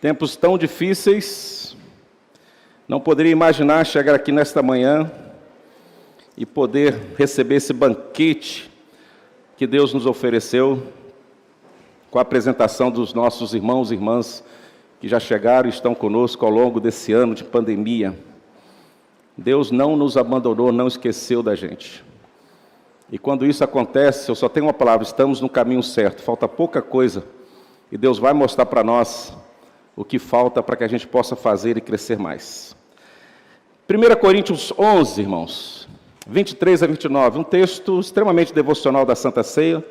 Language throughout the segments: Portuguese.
Tempos tão difíceis, não poderia imaginar chegar aqui nesta manhã e poder receber esse banquete que Deus nos ofereceu com a apresentação dos nossos irmãos e irmãs que já chegaram e estão conosco ao longo desse ano de pandemia. Deus não nos abandonou, não esqueceu da gente. E quando isso acontece, eu só tenho uma palavra: estamos no caminho certo, falta pouca coisa, e Deus vai mostrar para nós o que falta para que a gente possa fazer e crescer mais. 1 Coríntios 11, irmãos, 23 a 29, um texto extremamente devocional da Santa Ceia.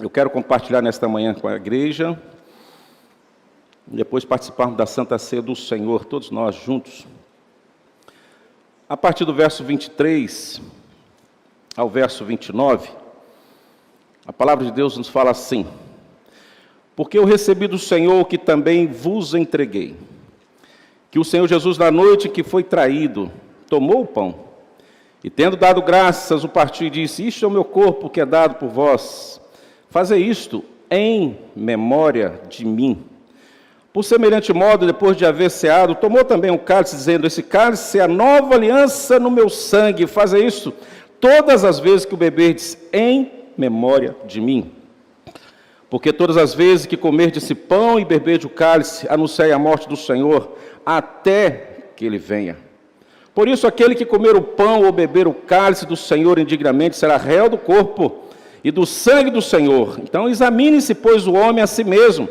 Eu quero compartilhar nesta manhã com a igreja, e depois participarmos da Santa Ceia do Senhor, todos nós juntos. A partir do verso 23 ao verso 29, a palavra de Deus nos fala assim: porque eu recebi do Senhor o que também vos entreguei, que o Senhor Jesus, na noite em que foi traído, tomou o pão, e tendo dado graças, o partiu e disse: isto é o meu corpo que é dado por vós, fazei isto em memória de mim. Por semelhante modo, depois de haver ceado, tomou também o cálice, dizendo: esse cálice é a nova aliança no meu sangue, fazei isto todas as vezes que o beberdes em memória de mim. Porque todas as vezes que comerdes esse pão e beberdes o cálice, anunciai a morte do Senhor, até que Ele venha. Por isso, aquele que comer o pão ou beber o cálice do Senhor indignamente, será réu do corpo e do sangue do Senhor. Então examine-se, pois, o homem a si mesmo,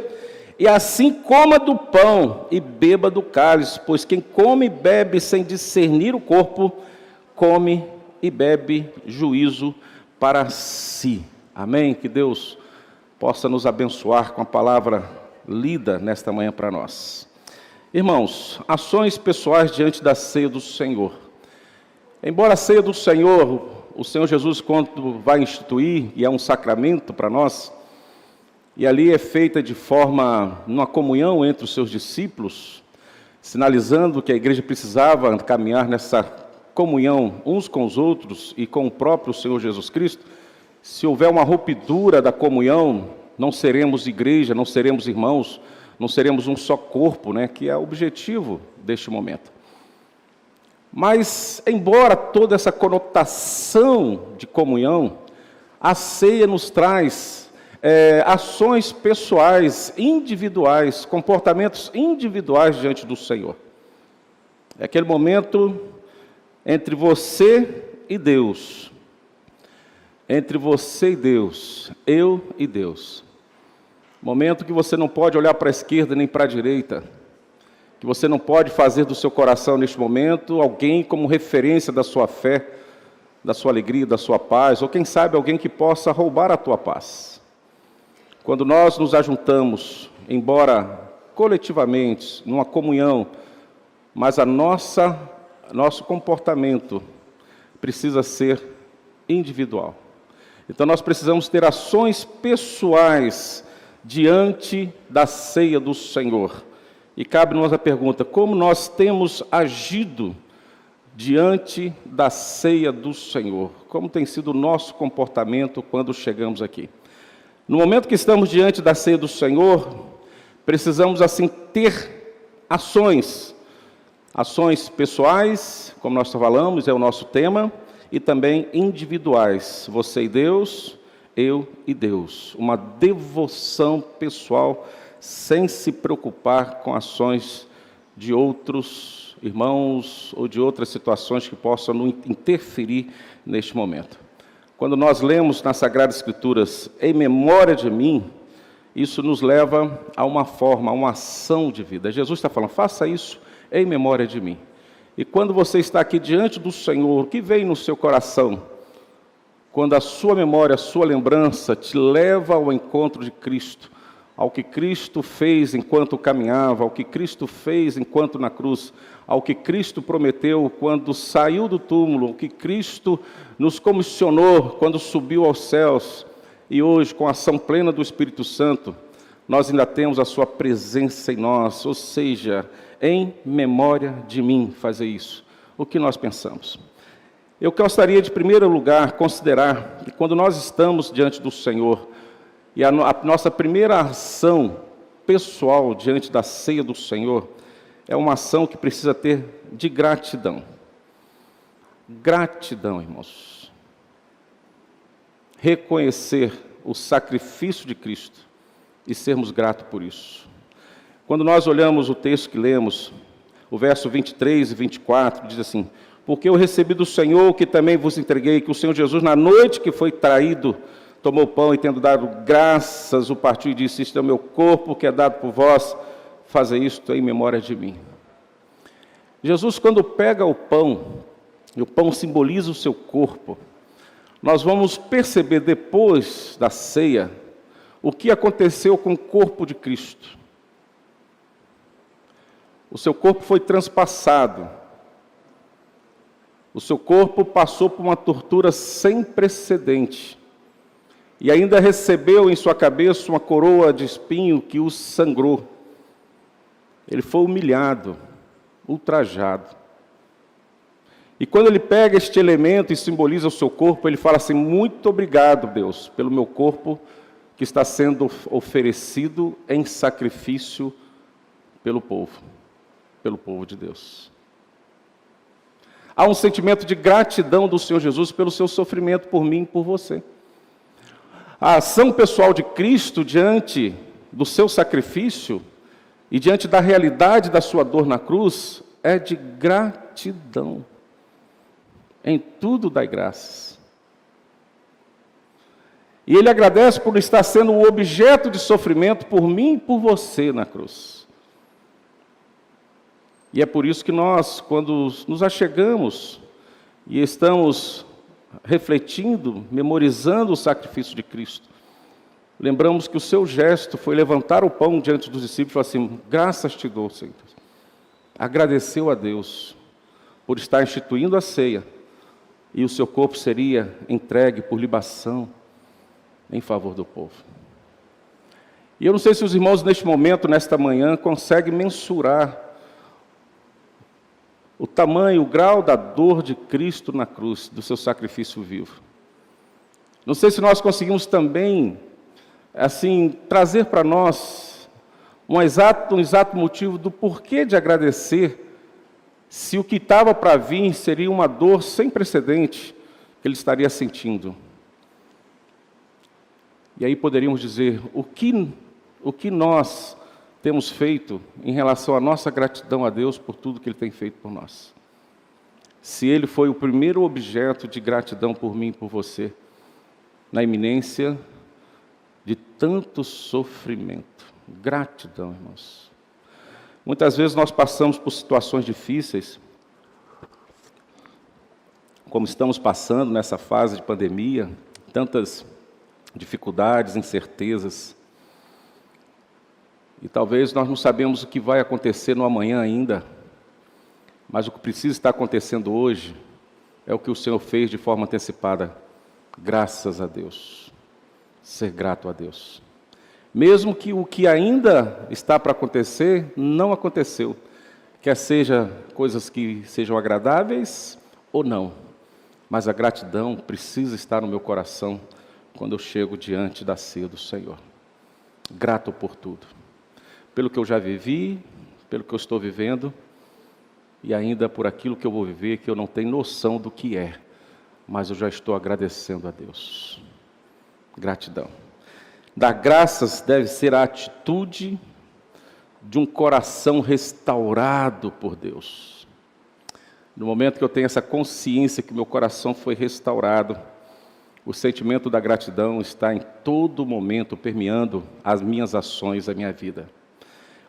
e assim coma do pão e beba do cálice, pois quem come e bebe sem discernir o corpo, come e bebe juízo para si. Amém? Que Deus possa nos abençoar com a palavra lida nesta manhã para nós. Irmãos, ações pessoais diante da ceia do Senhor. Embora a ceia do Senhor, o Senhor Jesus, quando vai instituir, e é um sacramento para nós, e ali é feita de forma, numa comunhão entre os seus discípulos, sinalizando que a igreja precisava caminhar nessa comunhão uns com os outros e com o próprio Senhor Jesus Cristo. Se houver uma ruptura da comunhão, não seremos igreja, não seremos irmãos, não seremos um só corpo, né, que é o objetivo deste momento. Mas, embora toda essa conotação de comunhão, a ceia nos traz ações pessoais, individuais, comportamentos individuais diante do Senhor. É aquele momento entre você e Deus. Entre você e Deus, eu e Deus. Momento que você não pode olhar para a esquerda nem para a direita, que você não pode fazer do seu coração neste momento alguém como referência da sua fé, da sua alegria, da sua paz, ou quem sabe alguém que possa roubar a tua paz. Quando nós nos ajuntamos, embora coletivamente, numa comunhão, mas nosso comportamento precisa ser individual. Então nós precisamos ter ações pessoais diante da ceia do Senhor. E cabe-nos a pergunta: como nós temos agido diante da ceia do Senhor? Como tem sido o nosso comportamento quando chegamos aqui? No momento que estamos diante da ceia do Senhor, precisamos assim ter ações pessoais, como nós falamos, é o nosso tema, e também individuais, você e Deus, eu e Deus. Uma devoção pessoal, sem se preocupar com ações de outros irmãos ou de outras situações que possam interferir neste momento. Quando nós lemos nas Sagradas Escrituras, em memória de mim, isso nos leva a uma forma, a uma ação de vida. Jesus está falando: faça isso em memória de mim. E quando você está aqui diante do Senhor, o que vem no seu coração? Quando a sua memória, a sua lembrança te leva ao encontro de Cristo, ao que Cristo fez enquanto caminhava, ao que Cristo fez enquanto na cruz, ao que Cristo prometeu quando saiu do túmulo, ao que Cristo nos comissionou quando subiu aos céus, e hoje, com a ação plena do Espírito Santo, nós ainda temos a sua presença em nós, ou seja, em memória de mim, fazer isso. O que nós pensamos? Eu gostaria de, em primeiro lugar, considerar que quando nós estamos diante do Senhor, e a nossa primeira ação pessoal diante da ceia do Senhor é uma ação que precisa ter de gratidão. Gratidão, irmãos. Reconhecer o sacrifício de Cristo e sermos gratos por isso. Quando nós olhamos o texto que lemos, o verso 23 e 24, diz assim: porque eu recebi do Senhor o que também vos entreguei, que o Senhor Jesus, na noite que foi traído, tomou o pão e, tendo dado graças, o partiu e disse: este é o meu corpo que é dado por vós, fazei isto em memória de mim. Jesus, quando pega o pão, e o pão simboliza o seu corpo, nós vamos perceber depois da ceia o que aconteceu com o corpo de Cristo. O seu corpo foi transpassado. O seu corpo passou por uma tortura sem precedente. E ainda recebeu em sua cabeça uma coroa de espinho que o sangrou. Ele foi humilhado, ultrajado. E quando ele pega este elemento e simboliza o seu corpo, ele fala assim: muito obrigado, Deus, pelo meu corpo que está sendo oferecido em sacrifício pelo povo de Deus. Há um sentimento de gratidão do Senhor Jesus pelo seu sofrimento por mim e por você. A ação pessoal de Cristo diante do seu sacrifício e diante da realidade da sua dor na cruz é de gratidão. Em tudo dai graças. E Ele agradece por estar sendo o objeto de sofrimento por mim e por você na cruz. E é por isso que nós, quando nos achegamos e estamos refletindo, memorizando o sacrifício de Cristo, lembramos que o seu gesto foi levantar o pão diante dos discípulos e falar assim: graças te dou, Senhor. Agradeceu a Deus por estar instituindo a ceia, e o seu corpo seria entregue por libação em favor do povo. E eu não sei se os irmãos neste momento, nesta manhã, conseguem mensurar o tamanho, o grau da dor de Cristo na cruz, do seu sacrifício vivo. Não sei se nós conseguimos também, assim, trazer para nós um exato motivo do porquê de agradecer, se o que estava para vir seria uma dor sem precedente que ele estaria sentindo. E aí poderíamos dizer: o que nós temos feito em relação à nossa gratidão a Deus por tudo que Ele tem feito por nós? Se Ele foi o primeiro objeto de gratidão por mim e por você, na iminência de tanto sofrimento. Gratidão, irmãos. Muitas vezes nós passamos por situações difíceis, como estamos passando nessa fase de pandemia, tantas dificuldades, incertezas. E talvez nós não sabemos o que vai acontecer no amanhã ainda, mas o que precisa estar acontecendo hoje é o que o Senhor fez de forma antecipada. Graças a Deus. Ser grato a Deus. Mesmo que o que ainda está para acontecer não aconteceu, quer seja coisas que sejam agradáveis ou não, mas a gratidão precisa estar no meu coração quando eu chego diante da ceia do Senhor. Grato por tudo, pelo que eu já vivi, pelo que eu estou vivendo e ainda por aquilo que eu vou viver que eu não tenho noção do que é, mas eu já estou agradecendo a Deus. Gratidão. Dar graças deve ser a atitude de um coração restaurado por Deus. No momento que eu tenho essa consciência que meu coração foi restaurado, o sentimento da gratidão está em todo momento permeando as minhas ações, a minha vida.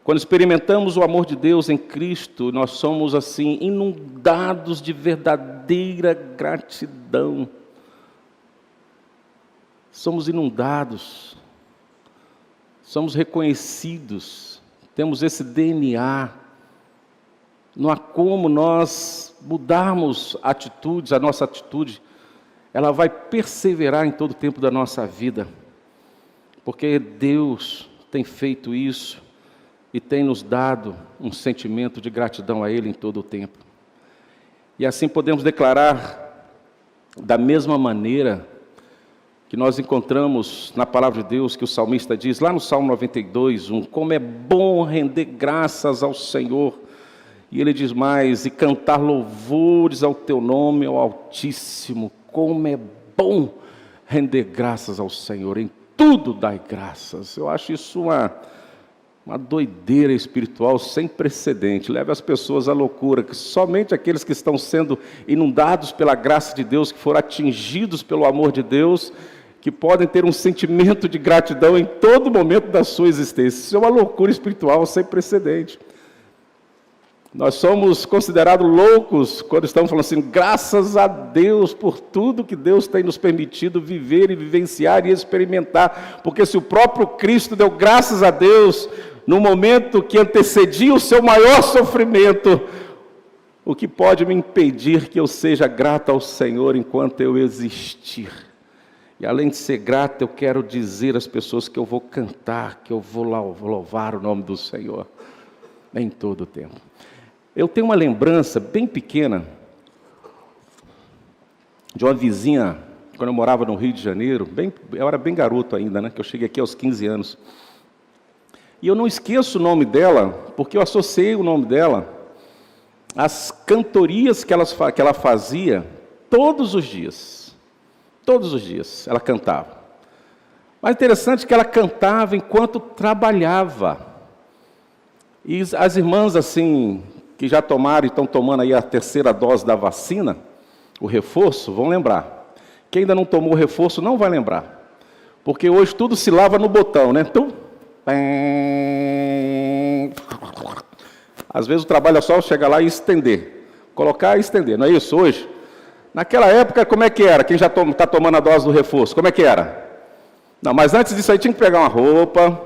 Quando experimentamos o amor de Deus em Cristo, nós somos assim inundados de verdadeira gratidão. Somos inundados. Somos reconhecidos, temos esse DNA, não há como nós mudarmos atitudes, a nossa atitude, ela vai perseverar em todo o tempo da nossa vida, porque Deus tem feito isso e tem nos dado um sentimento de gratidão a Ele em todo o tempo. E assim podemos declarar, da mesma maneira que nós encontramos na palavra de Deus, que o salmista diz, lá no Salmo 92, 1, como é bom render graças ao Senhor. E ele diz mais, e cantar louvores ao teu nome, ao Altíssimo. Como é bom render graças ao Senhor, em tudo dai graças. Eu acho isso uma doideira espiritual sem precedente. Leva as pessoas à loucura, que somente aqueles que estão sendo inundados pela graça de Deus, que foram atingidos pelo amor de Deus, que podem ter um sentimento de gratidão em todo momento da sua existência. Isso é uma loucura espiritual sem precedente. Nós somos considerados loucos quando estamos falando assim, graças a Deus por tudo que Deus tem nos permitido viver e vivenciar e experimentar, porque se o próprio Cristo deu graças a Deus no momento que antecedia o seu maior sofrimento, o que pode me impedir que eu seja grato ao Senhor enquanto eu existir? E além de ser grato, eu quero dizer às pessoas que eu vou cantar, que eu vou louvar o nome do Senhor em todo o tempo. Eu tenho uma lembrança bem pequena de uma vizinha, quando eu morava no Rio de Janeiro, eu era bem garoto ainda, né? Que eu cheguei aqui aos 15 anos. E eu não esqueço o nome dela, porque eu associei o nome dela às cantorias que ela fazia todos os dias. Todos os dias ela cantava. Mas interessante que ela cantava enquanto trabalhava. E as irmãs, assim, que já tomaram e estão tomando aí a 3ª dose da vacina, o reforço, vão lembrar. Quem ainda não tomou o reforço não vai lembrar. Porque hoje tudo se lava no botão, né? Então, às vezes o trabalho é só chegar lá e estender. Colocar e estender, não é isso hoje? Naquela época, como é que era? Quem já está tomando a dose do reforço, como é que era? Não, mas antes disso aí tinha que pegar uma roupa,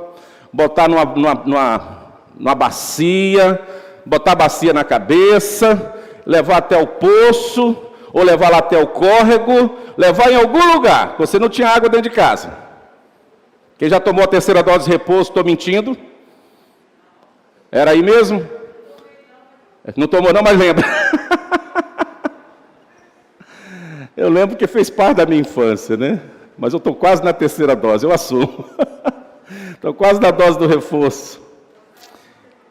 botar numa bacia, botar a bacia na cabeça, levar até o poço, ou levar lá até o córrego, levar em algum lugar. Você não tinha água dentro de casa. Quem já tomou a 3ª dose de repouso, estou mentindo? Era aí mesmo? Não tomou não, mas lembra. Eu lembro que fez parte da minha infância, né? Mas eu estou quase na 3ª dose, eu assumo. Estou quase na dose do reforço.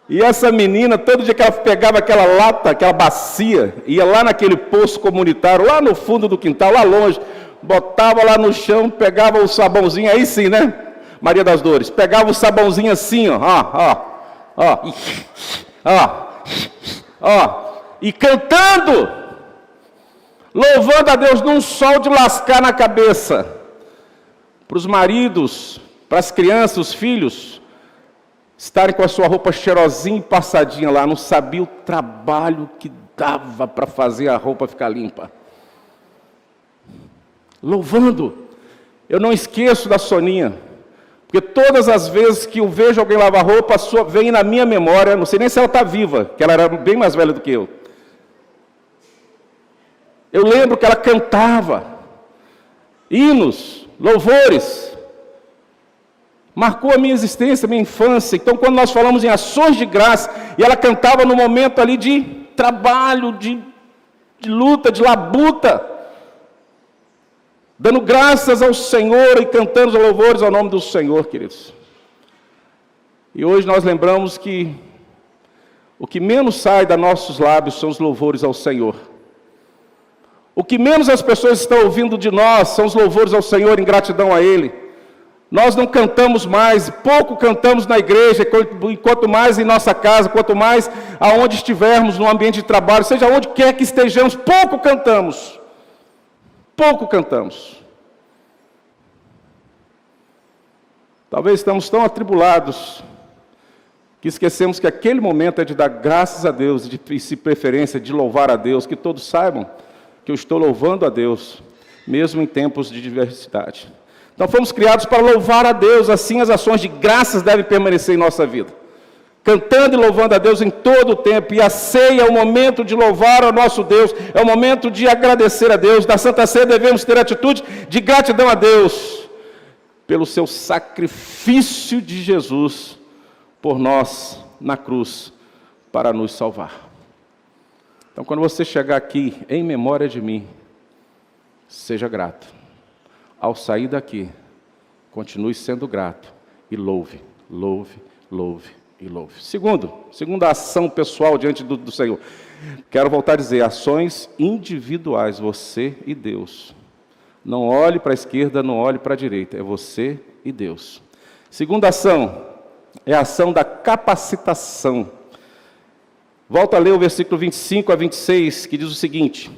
E essa menina, todo dia que ela pegava aquela lata, aquela bacia, ia lá naquele poço comunitário, lá no fundo do quintal, lá longe, botava lá no chão, pegava o sabãozinho, aí sim, né? Maria das Dores, pegava o sabãozinho assim, e cantando, louvando a Deus num sol de lascar na cabeça, para os maridos, para as crianças, os filhos, estarem com a sua roupa cheirosinha e passadinha lá, não sabia o trabalho que dava para fazer a roupa ficar limpa. Louvando. Eu não esqueço da Soninha, porque todas as vezes que eu vejo alguém lavar roupa, vem na minha memória, não sei nem se ela está viva, que ela era bem mais velha do que eu. Eu lembro que ela cantava hinos, louvores, marcou a minha existência, a minha infância. Então, quando nós falamos em ações de graça, e ela cantava no momento ali de trabalho, de luta, de labuta, dando graças ao Senhor e cantando os louvores ao nome do Senhor, queridos. E hoje nós lembramos que o que menos sai dos nossos lábios são os louvores ao Senhor. O que menos as pessoas estão ouvindo de nós são os louvores ao Senhor em gratidão a Ele. Nós não cantamos mais, pouco cantamos na igreja, quanto mais em nossa casa, quanto mais aonde estivermos, no ambiente de trabalho, seja onde quer que estejamos, pouco cantamos. Pouco cantamos. Talvez estamos tão atribulados que esquecemos que aquele momento é de dar graças a Deus, e de preferência de louvar a Deus, que todos saibam que eu estou louvando a Deus, mesmo em tempos de diversidade. Então fomos criados para louvar a Deus, assim as ações de graças devem permanecer em nossa vida. Cantando e louvando a Deus em todo o tempo, e a ceia é o momento de louvar ao nosso Deus, é o momento de agradecer a Deus. Na Santa Ceia devemos ter atitude de gratidão a Deus, pelo seu sacrifício de Jesus por nós na cruz, para nos salvar. Então, quando você chegar aqui em memória de mim, seja grato. ao sair daqui, continue sendo grato e louve, louve, louve e louve. Segunda ação pessoal diante do Senhor. Quero voltar a dizer, ações individuais, você e Deus. Não olhe para a esquerda, não olhe para a direita, é você e Deus. Segunda ação é a ação da capacitação. Volta a ler o versículo 25 a 26, que diz o seguinte: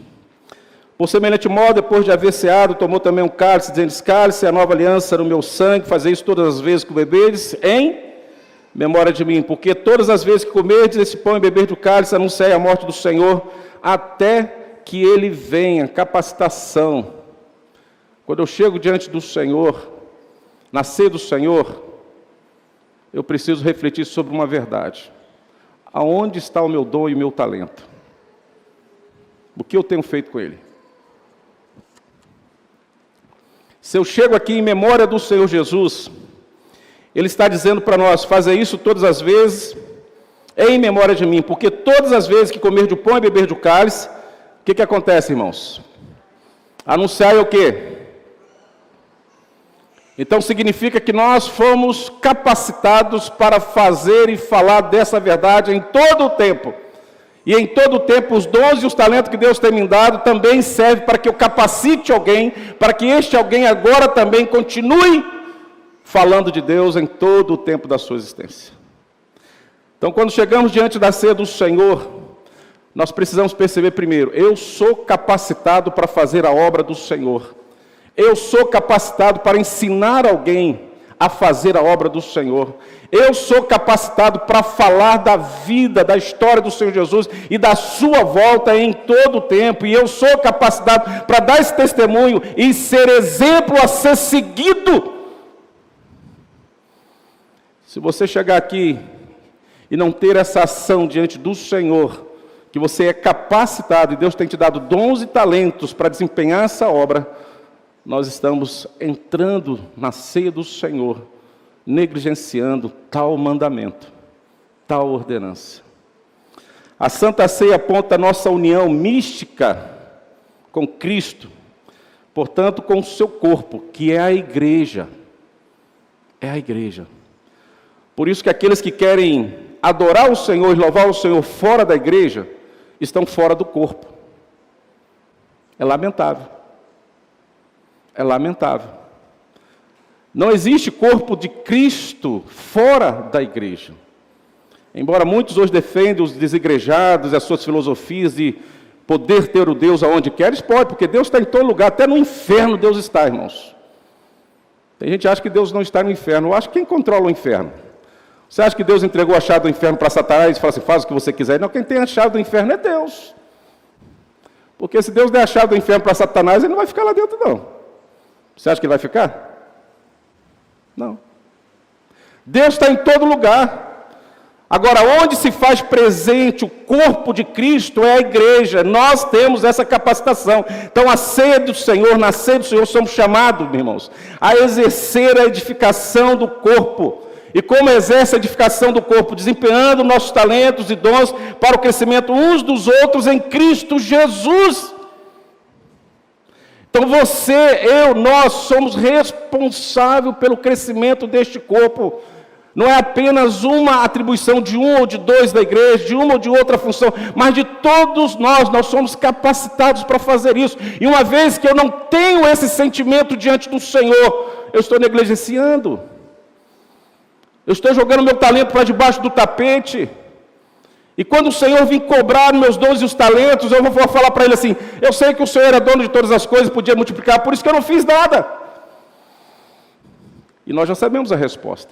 por semelhante modo, depois de haver ceado, tomou também um cálice, dizendo: esse cálice é a nova aliança no meu sangue, fazei isso todas as vezes que o bebedes, em memória de mim. Porque todas as vezes que comerdes esse pão e beberdes do cálice, anunciai a morte do Senhor, até que Ele venha. Capacitação. Quando eu chego diante do Senhor, na ceia do Senhor, eu preciso refletir sobre uma verdade. Aonde está o meu dom e o meu talento? O que eu tenho feito com ele? Se eu chego aqui em memória do Senhor Jesus, Ele está dizendo para nós: fazer isso todas as vezes, em memória de mim. Porque todas as vezes que comer do pão e beber do cálice, o que acontece, irmãos? Anunciar o quê? Então significa que nós fomos capacitados para fazer e falar dessa verdade em todo o tempo. E em todo o tempo os dons e os talentos que Deus tem me dado também servem para que eu capacite alguém, para que este alguém agora também continue falando de Deus em todo o tempo da sua existência. Então, quando chegamos diante da ceia do Senhor, nós precisamos perceber primeiro: eu sou capacitado para fazer a obra do Senhor. Eu sou capacitado para ensinar alguém a fazer a obra do Senhor. Eu sou capacitado para falar da vida, da história do Senhor Jesus e da sua volta em todo o tempo. E eu sou capacitado para dar esse testemunho e ser exemplo a ser seguido. Se você chegar aqui e não ter essa ação diante do Senhor, que você é capacitado e Deus tem te dado dons e talentos para desempenhar essa obra, nós estamos entrando na ceia do Senhor, negligenciando tal mandamento, tal ordenança. A Santa Ceia aponta a nossa união mística com Cristo, portanto com o seu corpo, que é a igreja. É a igreja. Por isso que aqueles que querem adorar o Senhor e louvar o Senhor fora da igreja, estão fora do corpo. É lamentável. É lamentável. Não existe corpo de Cristo fora da igreja. Embora muitos hoje defendem os desigrejados e as suas filosofias de poder ter o Deus aonde quer, eles podem, porque Deus está em todo lugar, até no inferno Deus está, irmãos. Tem gente que acha que Deus não está no inferno. Eu acho que quem controla o inferno? Você acha que Deus entregou a chave do inferno para Satanás e fala assim: faz o que você quiser? Não, quem tem a chave do inferno é Deus. Porque se Deus der a chave do inferno para Satanás, ele não vai ficar lá dentro, não. Você acha que ele vai ficar? Não. Deus está em todo lugar. Agora, onde se faz presente o corpo de Cristo é a igreja. Nós temos essa capacitação. Então, a ceia do Senhor, na ceia do Senhor, somos chamados, meus irmãos, a exercer a edificação do corpo. E como exerce a edificação do corpo? Desempenhando nossos talentos e dons para o crescimento uns dos outros em Cristo Jesus. Então você, eu, nós somos responsáveis pelo crescimento deste corpo. Não é apenas uma atribuição de um ou de dois da igreja, de uma ou de outra função, mas de todos nós somos capacitados para fazer isso. E uma vez que eu não tenho esse sentimento diante do Senhor, eu estou negligenciando. Eu estou jogando meu talento para debaixo do tapete. E quando o Senhor vir cobrar meus dons e os talentos, eu vou falar para Ele assim: eu sei que o Senhor é dono de todas as coisas, podia multiplicar, por isso que eu não fiz nada. E nós já sabemos a resposta.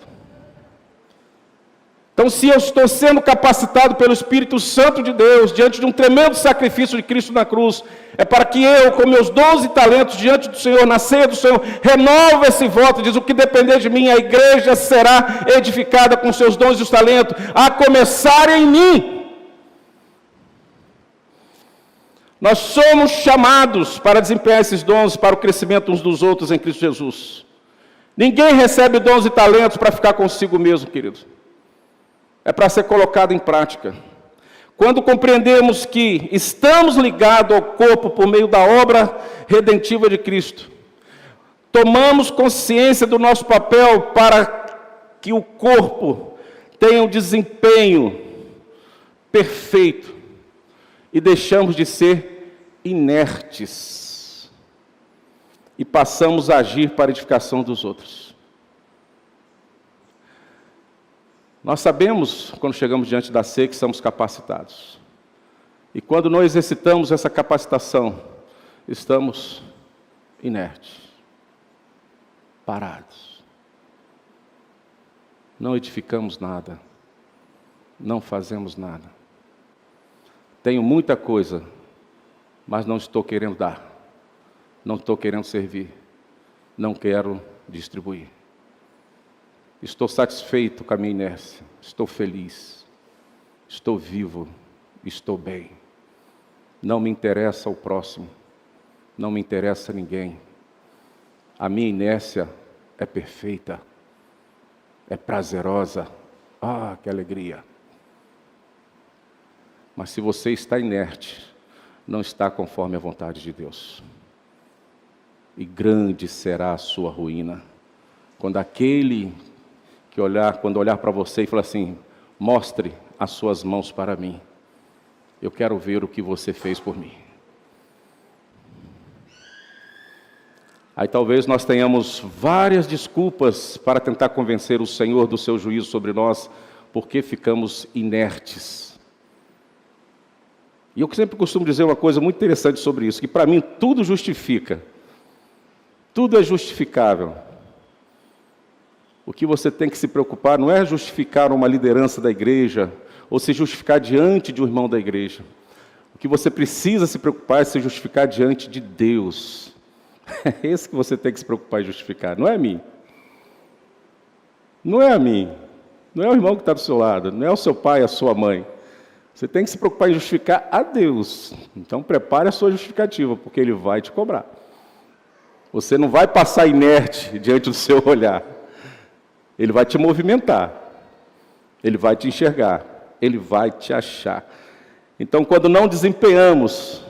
Então, se eu estou sendo capacitado pelo Espírito Santo de Deus, diante de um tremendo sacrifício de Cristo na cruz, é para que eu, com meus dons e talentos diante do Senhor, na ceia do Senhor, renove esse voto, diz: o que depender de mim, a igreja será edificada com seus dons e os talentos, a começar em mim. Nós somos chamados para desempenhar esses dons para o crescimento uns dos outros em Cristo Jesus. Ninguém recebe dons e talentos para ficar consigo mesmo, querido. É para ser colocado em prática. Quando compreendemos que estamos ligados ao corpo por meio da obra redentiva de Cristo, tomamos consciência do nosso papel para que o corpo tenha um desempenho perfeito e deixamos de ser inertes e passamos a agir para a edificação dos outros. Nós sabemos, quando chegamos diante da ceia, que somos capacitados. E quando não exercitamos essa capacitação, estamos inertes, parados. Não edificamos nada, não fazemos nada. Tenho muita coisa, mas não estou querendo dar, não estou querendo servir, não quero distribuir. Estou satisfeito com a minha inércia, estou feliz, estou vivo, estou bem. Não me interessa o próximo, não me interessa ninguém. A minha inércia é perfeita, é prazerosa. Ah, que alegria! Mas se você está inerte, não está conforme a vontade de Deus. E grande será a sua ruína. Quando olhar para você e falar assim, mostre as suas mãos para mim. Eu quero ver o que você fez por mim. Aí talvez nós tenhamos várias desculpas para tentar convencer o Senhor do seu juízo sobre nós, porque ficamos inertes. E eu sempre costumo dizer uma coisa muito interessante sobre isso, que para mim tudo justifica. Tudo é justificável. O que você tem que se preocupar não é justificar uma liderança da igreja, ou se justificar diante de um irmão da igreja. O que você precisa se preocupar é se justificar diante de Deus. É esse que você tem que se preocupar e justificar, não é a mim. Não é a mim. Não é o irmão que está do seu lado, não é o seu pai, a sua mãe. Você tem que se preocupar em justificar a Deus. Então prepare a sua justificativa, porque Ele vai te cobrar. Você não vai passar inerte diante do seu olhar. Ele vai te movimentar. Ele vai te enxergar. Ele vai te achar. Então, quando não desempenhamos,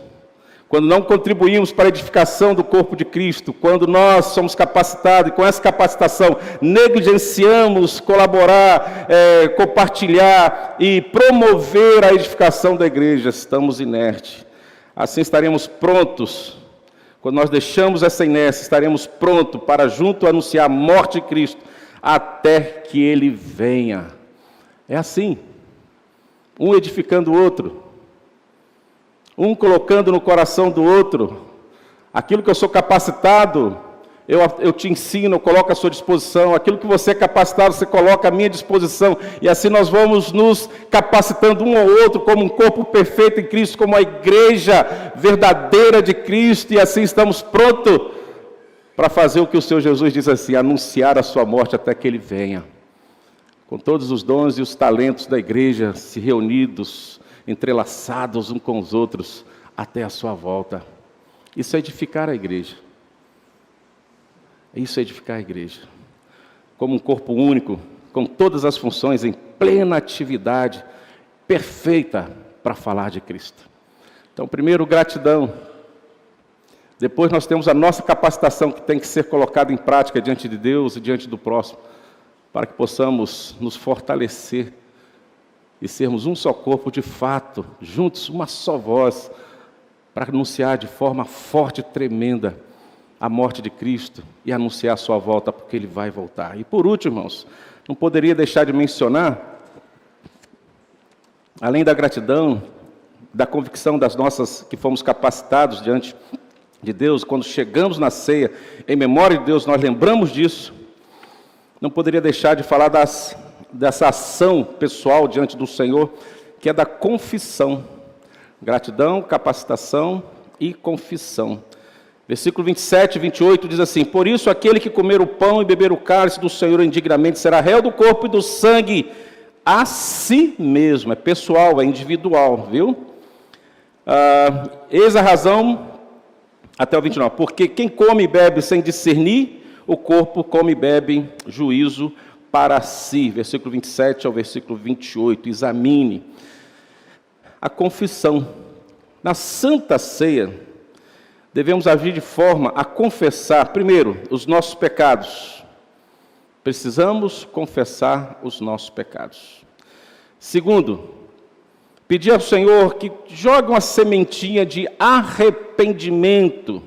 quando não contribuímos para a edificação do corpo de Cristo, quando nós somos capacitados e com essa capacitação negligenciamos colaborar, compartilhar e promover a edificação da igreja, estamos inertes. Assim estaremos prontos. Quando nós deixamos essa inércia, estaremos prontos para junto anunciar a morte de Cristo, até que Ele venha. É assim, um edificando o outro, um colocando no coração do outro, aquilo que eu sou capacitado, eu te ensino, eu coloco à sua disposição, aquilo que você é capacitado, você coloca à minha disposição, e assim nós vamos nos capacitando um ao outro, como um corpo perfeito em Cristo, como a igreja verdadeira de Cristo, e assim estamos prontos para fazer o que o Senhor Jesus diz assim, anunciar a sua morte até que Ele venha. Com todos os dons e os talentos da igreja se reunidos, entrelaçados uns com os outros, até a sua volta. Isso é edificar a igreja. Isso é edificar a igreja. Como um corpo único, com todas as funções em plena atividade, perfeita para falar de Cristo. Então, primeiro, gratidão. Depois nós temos a nossa capacitação que tem que ser colocada em prática diante de Deus e diante do próximo, para que possamos nos fortalecer e sermos um só corpo de fato, juntos, uma só voz, para anunciar de forma forte e tremenda a morte de Cristo e anunciar a sua volta, porque Ele vai voltar. E por último, irmãos, não poderia deixar de mencionar, além da gratidão, da convicção das nossas, que fomos capacitados diante de Deus, quando chegamos na ceia, em memória de Deus, nós lembramos disso, não poderia deixar de falar dessa ação pessoal diante do Senhor, que é da confissão. Gratidão, capacitação e confissão. Versículo 27 e 28 diz assim, por isso aquele que comer o pão e beber o cálice do Senhor indignamente será réu do corpo e do sangue a si mesmo. É pessoal, é individual, viu? Eis a razão, até o 29, porque quem come e bebe sem discernir, o corpo come e bebe juízo para si. Versículo 27 ao versículo 28, examine. A confissão. Na Santa Ceia, devemos agir de forma a confessar, primeiro, os nossos pecados. Precisamos confessar os nossos pecados. Segundo, pedir ao Senhor que jogue uma sementinha de arrependimento,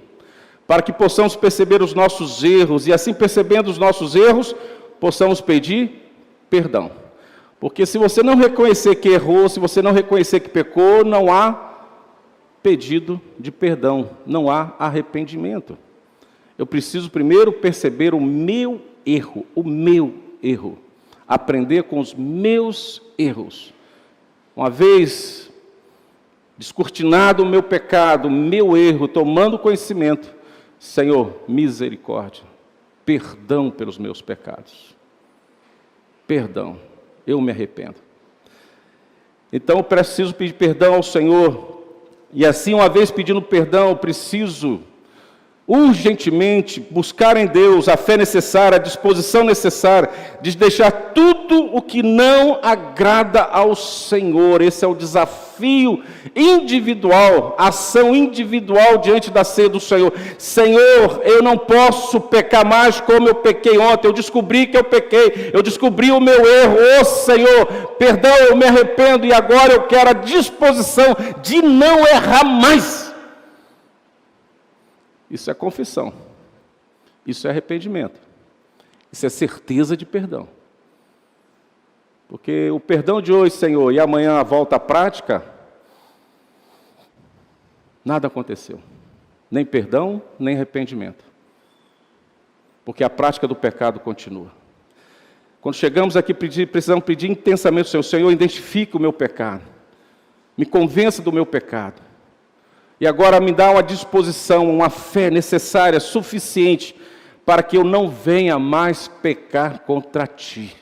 para que possamos perceber os nossos erros, e assim percebendo os nossos erros, possamos pedir perdão. Porque se você não reconhecer que errou, se você não reconhecer que pecou, não há pedido de perdão, não há arrependimento. Eu preciso primeiro perceber o meu erro, aprender com os meus erros. Uma vez descortinado o meu pecado, o meu erro, tomando conhecimento, Senhor, misericórdia, perdão pelos meus pecados. Perdão, eu me arrependo. Então eu preciso pedir perdão ao Senhor, e assim, uma vez pedindo perdão, eu preciso urgentemente buscar em Deus a fé necessária, a disposição necessária de deixar tudo o que não agrada ao Senhor. Esse é o desafio individual, ação individual diante da ceia do Senhor. Senhor, eu não posso pecar mais como eu pequei ontem. Eu descobri que eu pequei, eu descobri o meu erro. Ô Senhor, perdão, eu me arrependo e agora eu quero a disposição de não errar mais. Isso é confissão, isso é arrependimento, isso é certeza de perdão. Porque o perdão de hoje, Senhor, e amanhã a volta à prática, nada aconteceu. Nem perdão, nem arrependimento. Porque a prática do pecado continua. Quando chegamos aqui, precisamos pedir intensamente ao Senhor: Senhor, identifique o meu pecado, me convença do meu pecado. E agora me dá uma disposição, uma fé necessária, suficiente, para que eu não venha mais pecar contra Ti.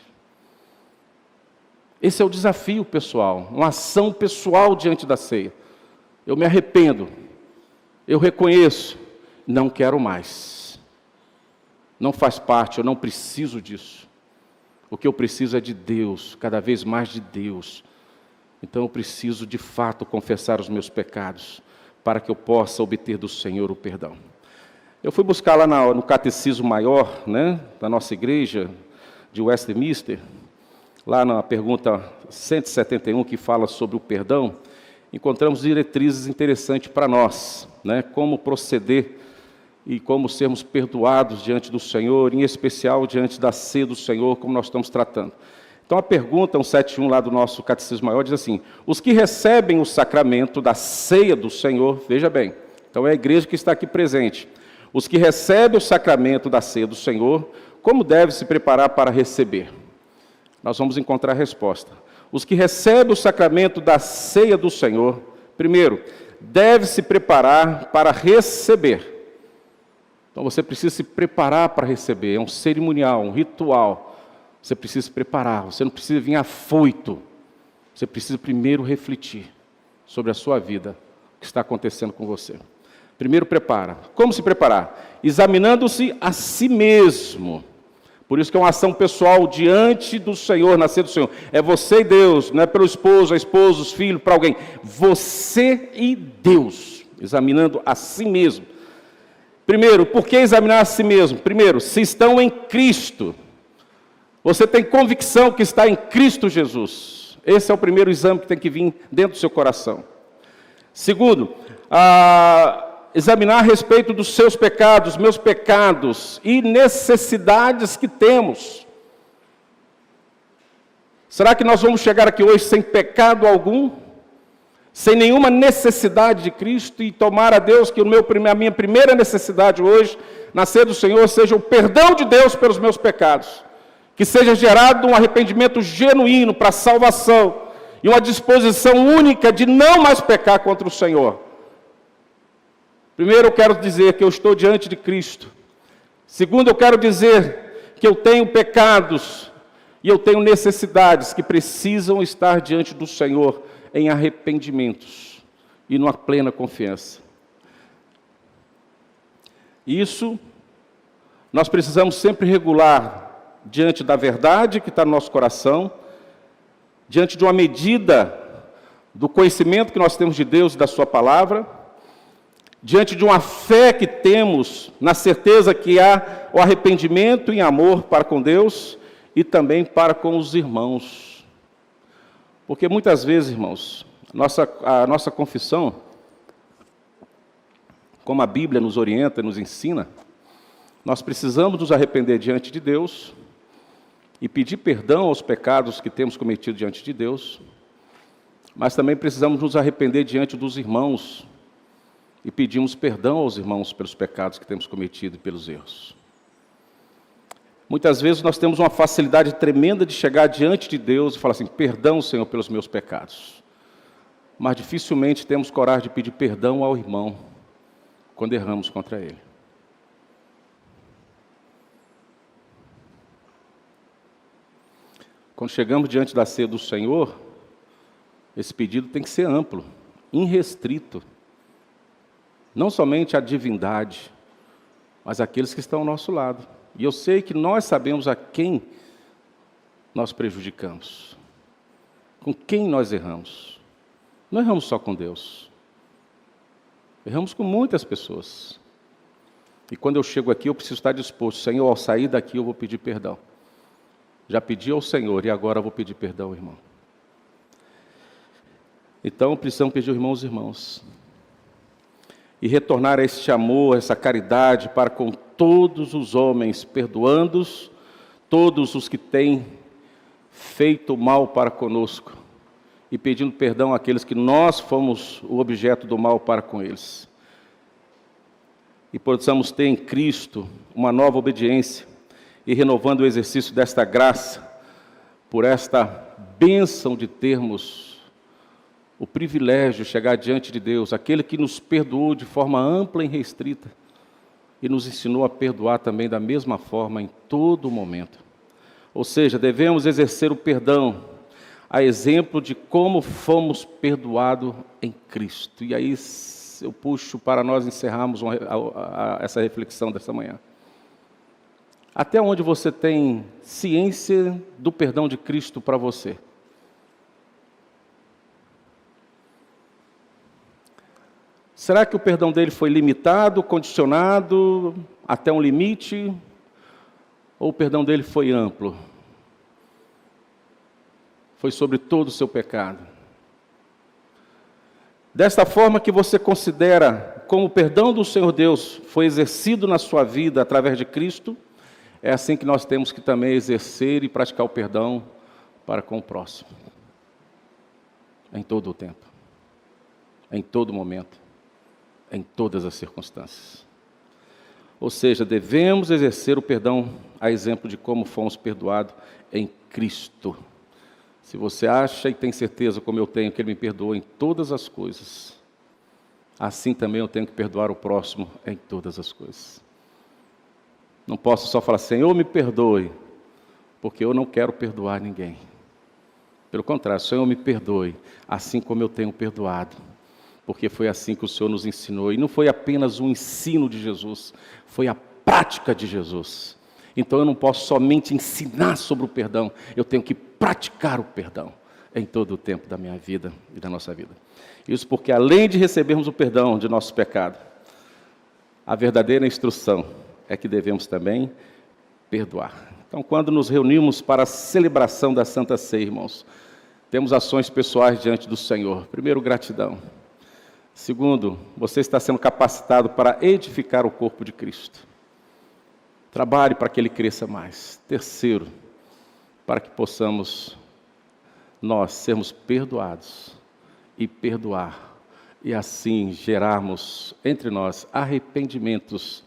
Esse é o desafio pessoal, uma ação pessoal diante da ceia. Eu me arrependo, eu reconheço, não quero mais. Não faz parte, eu não preciso disso. O que eu preciso é de Deus, cada vez mais de Deus. Então eu preciso de fato confessar os meus pecados, para que eu possa obter do Senhor o perdão. Eu fui buscar lá no Catecismo Maior, da nossa igreja, de Westminster, lá na pergunta 171, que fala sobre o perdão, encontramos diretrizes interessantes para nós, como proceder e como sermos perdoados diante do Senhor, em especial diante da ceia do Senhor, como nós estamos tratando. Então a pergunta 171 lá do nosso Catecismo Maior diz assim: os que recebem o sacramento da ceia do Senhor, veja bem, então é a igreja que está aqui presente, os que recebem o sacramento da ceia do Senhor, como deve se preparar para receber? Nós vamos encontrar a resposta. Os que recebem o sacramento da ceia do Senhor, primeiro, deve se preparar para receber. Então você precisa se preparar para receber, é um cerimonial, um ritual. Você precisa se preparar, você não precisa vir afoito. Você precisa primeiro refletir sobre a sua vida, o que está acontecendo com você. Primeiro prepara. Como se preparar? Examinando-se a si mesmo. Por isso que é uma ação pessoal diante do Senhor, na ceia do Senhor. É você e Deus, não é pelo esposo, a esposa, os filhos, para alguém. Você e Deus, examinando a si mesmo. Primeiro, por que examinar a si mesmo? Primeiro, se estão em Cristo. Você tem convicção que está em Cristo Jesus. Esse é o primeiro exame que tem que vir dentro do seu coração. Segundo, examinar a respeito dos seus pecados, meus pecados e necessidades que temos. Será que nós vamos chegar aqui hoje sem pecado algum? Sem nenhuma necessidade de Cristo e tomar a Deus que a minha primeira necessidade hoje, na ceia do Senhor, seja o perdão de Deus pelos meus pecados. Que seja gerado um arrependimento genuíno para a salvação e uma disposição única de não mais pecar contra o Senhor. Primeiro, eu quero dizer que eu estou diante de Cristo. Segundo, eu quero dizer que eu tenho pecados e eu tenho necessidades que precisam estar diante do Senhor em arrependimentos e numa plena confiança. Isso nós precisamos sempre regular diante da verdade que está no nosso coração, diante de uma medida do conhecimento que nós temos de Deus e da sua palavra, diante de uma fé que temos, na certeza que há o arrependimento em amor para com Deus e também para com os irmãos. Porque muitas vezes, irmãos, a nossa confissão, como a Bíblia nos orienta e nos ensina, nós precisamos nos arrepender diante de Deus e pedir perdão aos pecados que temos cometido diante de Deus, mas também precisamos nos arrepender diante dos irmãos e pedimos perdão aos irmãos pelos pecados que temos cometido e pelos erros. Muitas vezes nós temos uma facilidade tremenda de chegar diante de Deus e falar assim: perdão, Senhor, pelos meus pecados. Mas dificilmente temos coragem de pedir perdão ao irmão quando erramos contra ele. Quando chegamos diante da ceia do Senhor, esse pedido tem que ser amplo, irrestrito. Não somente a divindade, mas aqueles que estão ao nosso lado. E eu sei que nós sabemos a quem nós prejudicamos, com quem nós erramos. Não erramos só com Deus, erramos com muitas pessoas. E quando eu chego aqui, eu preciso estar disposto: Senhor, ao sair daqui eu vou pedir perdão. Já pedi ao Senhor e agora eu vou pedir perdão, irmão. Então precisamos pedir aos irmãos. E retornar a este amor, essa caridade para com todos os homens, perdoando-os, todos os que têm feito mal para conosco, e pedindo perdão àqueles que nós fomos o objeto do mal para com eles. E possamos ter em Cristo uma nova obediência, e renovando o exercício desta graça, por esta bênção de termos o privilégio de chegar diante de Deus, aquele que nos perdoou de forma ampla e restrita, e nos ensinou a perdoar também da mesma forma em todo momento. Ou seja, devemos exercer o perdão, a exemplo de como fomos perdoados em Cristo. E aí eu puxo para nós encerrarmos essa reflexão dessa manhã. Até onde você tem ciência do perdão de Cristo para você? Será que o perdão dele foi limitado, condicionado até um limite? Ou o perdão dele foi amplo? Foi sobre todo o seu pecado? Desta forma que você considera como o perdão do Senhor Deus foi exercido na sua vida através de Cristo, é assim que nós temos que também exercer e praticar o perdão para com o próximo. Em todo o tempo, em todo momento, em todas as circunstâncias. Ou seja, devemos exercer o perdão a exemplo de como fomos perdoados em Cristo. Se você acha e tem certeza, como eu tenho, que Ele me perdoou em todas as coisas, assim também eu tenho que perdoar o próximo em todas as coisas. Não posso só falar: Senhor, me perdoe, porque eu não quero perdoar ninguém. Pelo contrário, Senhor, me perdoe, assim como eu tenho perdoado, porque foi assim que o Senhor nos ensinou. E não foi apenas um ensino de Jesus, foi a prática de Jesus. Então eu não posso somente ensinar sobre o perdão, eu tenho que praticar o perdão em todo o tempo da minha vida e da nossa vida. Isso porque, além de recebermos o perdão de nossos pecados, a verdadeira instrução é que devemos também perdoar. Então, quando nos reunimos para a celebração da Santa Ceia, irmãos, temos ações pessoais diante do Senhor. Primeiro, gratidão. Segundo, você está sendo capacitado para edificar o corpo de Cristo. Trabalhe para que ele cresça mais. Terceiro, para que possamos nós sermos perdoados e perdoar, e assim gerarmos entre nós arrependimentos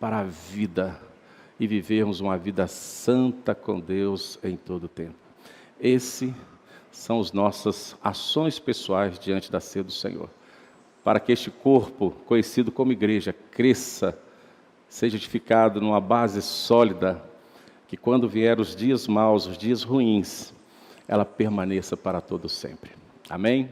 para a vida e vivermos uma vida santa com Deus em todo o tempo. Esses são as nossas ações pessoais diante da ceia do Senhor, para que este corpo, conhecido como igreja, cresça, seja edificado numa base sólida, que quando vier os dias maus, os dias ruins, ela permaneça para todo sempre. Amém?